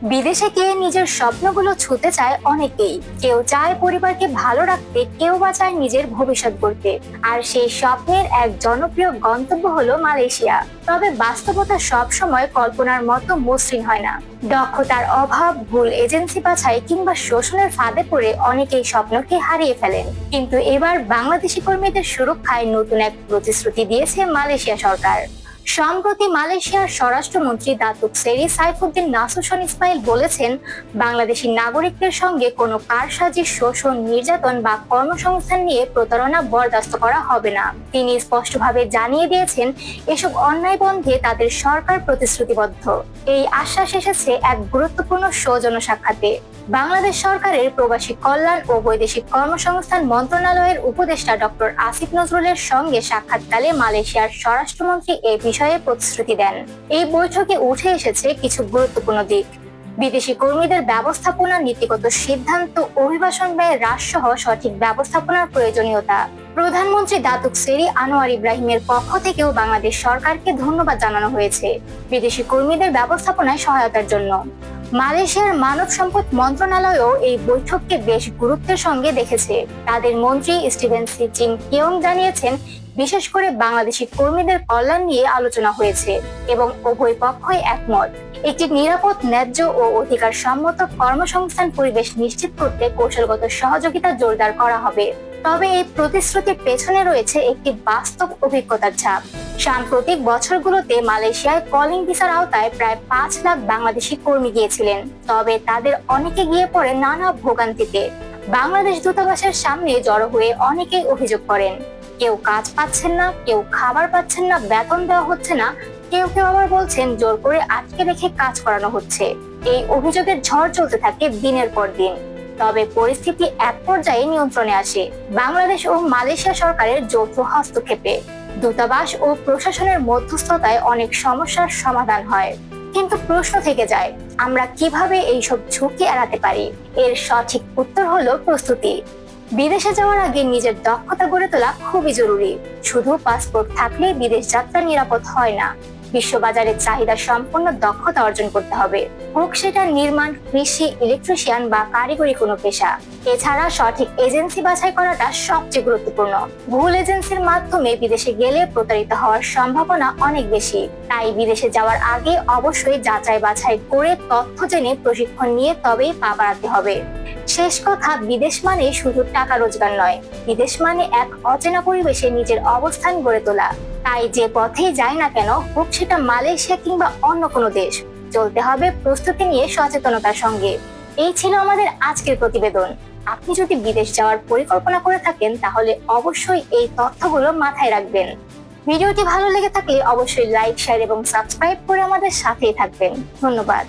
বিদেশে গিয়ে নিজের স্বপ্নগুলো ছুঁতে চায় অনেকেই। কেউ চায় পরিবারকে ভালো রাখতে, কেউ বা চায় নিজের ভবিষ্যৎ গড়তে। আর সেই স্বপ্নের এক জনপ্রিয় গন্তব্য হলো মালয়েশিয়া। তবে বাস্তবতা সব সময় কল্পনার মতো মসৃণ হয় না। দক্ষতার অভাব, ভুল এজেন্সি বাছাই কিংবা শোষণের ফাঁদে পড়ে অনেকেই স্বপ্নকে হারিয়ে ফেলেন। কিন্তু এবার বাংলাদেশি কর্মীদের সুরক্ষায় নতুন এক প্রতিশ্রুতি দিয়েছে মালয়েশিয়া সরকার। সম্প্রতি মালয়েশিয়ার স্বরাষ্ট্রমন্ত্রী দাতুক সেরি সাইফুদ্দিন নাসুশন ইসমাইল বলেছেন, বাংলাদেশি নাগরিকদের সঙ্গে কোনো কারসাজি, শোষণ, নির্যাতন বা কর্মসংস্থান নিয়ে প্রতারণা বরদাস্ত করা হবে না। তিনি স্পষ্টভাবে জানিয়ে দিয়েছেন, এসব অন্যায় বন্ধে তাদের সরকার প্রতিশ্রুতিবদ্ধ। এই আশ্বাস এসেছে এক গুরুত্বপূর্ণ সৌজন্য সাক্ষাতে। বাংলাদেশ সরকারের প্রবাসী কল্যাণ ও বৈদেশিক কর্মসংস্থান মন্ত্রণালয়ের উপদেষ্টা ডক্টর আসিফ নজরুলের সঙ্গে সাক্ষাৎকালে মালয়েশিয়ার স্বরাষ্ট্রমন্ত্রী এ বিষয়ে প্রতিশ্রুতি দেন। এই বৈঠকে উঠে এসেছে কিছু গুরুত্বপূর্ণ দিক। বিদেশি কর্মীদের ব্যবস্থাপনা, নীতিগত সিদ্ধান্ত, অভিবাসন ব্যয় হ্রাস সহ সঠিক ব্যবস্থাপনার প্রয়োজনীয়তা। প্রধানমন্ত্রী দাতুক সেরি আনোয়ার ইব্রাহিমের পক্ষ থেকেও বাংলাদেশ সরকারকে ধন্যবাদ জানানো হয়েছে বিদেশি কর্মীদের ব্যবস্থাপনায় সহায়তার জন্য। মালয়েশিয়ার মানব সম্পদ মন্ত্রণালয়ও এই বৈঠককে বেশ গুরুত্বের সঙ্গে দেখেছে। তাদের মন্ত্রী স্টিভেন সি চিং কিয়ং জানিয়েছেন, বিশেষ করে বাংলাদেশি কর্মীদের কল্যাণ নিয়ে আলোচনা হয়েছে এবং উভয় পক্ষই একমত। একটি নিরাপদ, ন্যায্য ও অধিকার সম্মত কর্মসংস্থান পরিবেশ নিশ্চিত করতে কৌশলগত সহযোগিতা জোরদার করা হবে। তবে এই প্রতিশ্রুতির পেছনে রয়েছে একটি বাস্তব অভিজ্ঞতার ছাপ। সাম্প্রতিক বছরগুলোতে মালয়েশিয়ায় কলিং ভিসার আওতায় প্রায় 5 লাখ বাংলাদেশি কর্মী গিয়েছিলেন। তবে তাদের অনেকে গিয়ে পড়ে নানা ভোগান্তিতে। বাংলাদেশ দূতাবাসের সামনে জড়ো হয়ে অনেকেই অভিযোগ করেন, কেউ কাজ পাচ্ছেন না, কেউ খাবার পাচ্ছেন না, বেতন দেওয়া হচ্ছে না, কেউ কেউ আবার বলছেন জোর করে আটকে রেখে কাজ করানো হচ্ছে। এই অভিযোগের ঝড় চলতে থাকে দিনের পর দিন। তবে পরিস্থিতি এক পর্যায়ে নিয়ন্ত্রণে আসে বাংলাদেশ ও মালয়েশিয়া সরকারের যৌথ হস্তক্ষেপে। দূতাবাস ও প্রশাসনের মধ্যস্থতায় অনেক সমস্যার সমাধান হয়। কিন্তু প্রশ্ন থেকে যায়, আমরা কিভাবে এইসব ঝুঁকি এড়াতে পারি? এর সঠিক উত্তর হলো প্রস্তুতি। বিদেশে যাওয়ার আগে নিজের দক্ষতা গড়ে তোলা খুবই জরুরি। শুধু পাসপোর্ট থাকলে বিদেশ যাত্রা নিরাপদ হয় না। বিশ্ববাজারে চাহিদা সম্পন্ন দক্ষতা অর্জন করতে হবে, হোক সেটা নির্মাণ, কৃষি, ইলেকট্রিশিয়ান বা কারিগরি কোনো পেশা। এছাড়া সঠিক এজেন্সি বাছাই করাটা সবচেয়ে গুরুত্বপূর্ণ। ভুল এজেন্সির মাধ্যমে বিদেশে গেলে প্রতারিত হওয়ার সম্ভাবনা অনেক বেশি। তাই বিদেশে যাওয়ার আগে অবশ্যই যাচাই বাছাই করে তথ্য জেনে প্রশিক্ষণ নিয়ে তবেই পা বাড়াতে হবে। শেষ কথা, বিদেশ মানে শুধু টাকা রোজগার নয়, বিদেশ মানে এক অচেনা পরিবেশে নিজের অবস্থান গড়ে তোলা। তাই যে পথেই যায় না কেন, হোক সেটা মালয়েশিয়া কিংবা অন্য কোনো দেশ, চলতে হবে প্রস্তুতি নিয়ে সচেতনতার সঙ্গে। এই ছিল আমাদের আজকের প্রতিবেদন। আপনি যদি বিদেশ যাওয়ার পরিকল্পনা করে থাকেন, তাহলে অবশ্যই এই তথ্যগুলো মাথায় রাখবেন। ভিডিওটি ভালো লেগে থাকলে অবশ্যই লাইক, শেয়ার এবং সাবস্ক্রাইব করে আমাদের সাথেই থাকবেন। ধন্যবাদ।